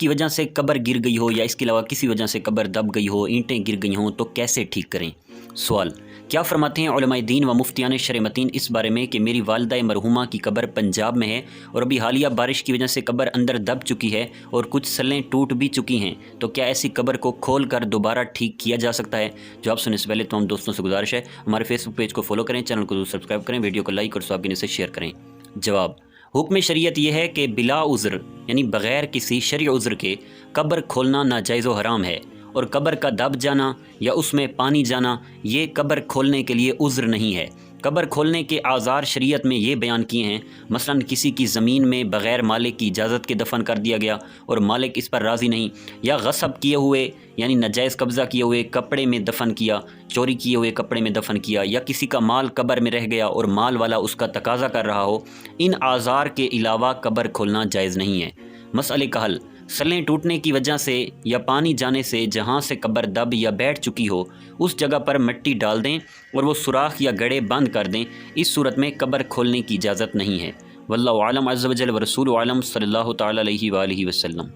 کی وجہ سے قبر گر گئی ہو یا اس کے علاوہ کسی وجہ سے قبر دب گئی ہو، اینٹیں گر گئی ہوں تو کیسے ٹھیک کریں؟ سوال: کیا فرماتے ہیں علماء دین و مفتیان شرعیین اس بارے میں کہ میری والدہ مرحومہ کی قبر پنجاب میں ہے اور ابھی حالیہ بارش کی وجہ سے قبر اندر دب چکی ہے اور کچھ سلیں ٹوٹ بھی چکی ہیں، تو کیا ایسی قبر کو کھول کر دوبارہ ٹھیک کیا جا سکتا ہے؟ جواب سننے سے پہلے تمام دوستوں سے گزارش ہے ہمارے فیس بک پیج کو فالو کریں، چینل کو سبسکرائب کریں، ویڈیو کو لائک اور صحابین سے شیئر کریں۔ جواب: حکم شریعت یہ ہے کہ بلا عذر یعنی بغیر کسی شرعی عذر کے قبر کھولنا ناجائز و حرام ہے، اور قبر کا دب جانا یا اس میں پانی جانا یہ قبر کھولنے کے لیے عذر نہیں ہے۔ قبر کھولنے کے اعذار شریعت میں یہ بیان کیے ہیں، مثلا کسی کی زمین میں بغیر مالک کی اجازت کے دفن کر دیا گیا اور مالک اس پر راضی نہیں، یا غصب کیے ہوئے یعنی ناجائز قبضہ کیے ہوئے کپڑے میں دفن کیا، چوری کیے ہوئے کپڑے میں دفن کیا، یا کسی کا مال قبر میں رہ گیا اور مال والا اس کا تقاضا کر رہا ہو، ان اعذار کے علاوہ قبر کھولنا جائز نہیں ہے۔ مسئلے کا حل: سلیں ٹوٹنے کی وجہ سے یا پانی جانے سے جہاں سے قبر دب یا بیٹھ چکی ہو اس جگہ پر مٹی ڈال دیں اور وہ سوراخ یا گڑھے بند کر دیں، اس صورت میں قبر کھولنے کی اجازت نہیں ہے۔ واللہ اعلم عز وجل ورسولہ اعلم صلی اللہ تعالی علیہ وآلہ وسلم۔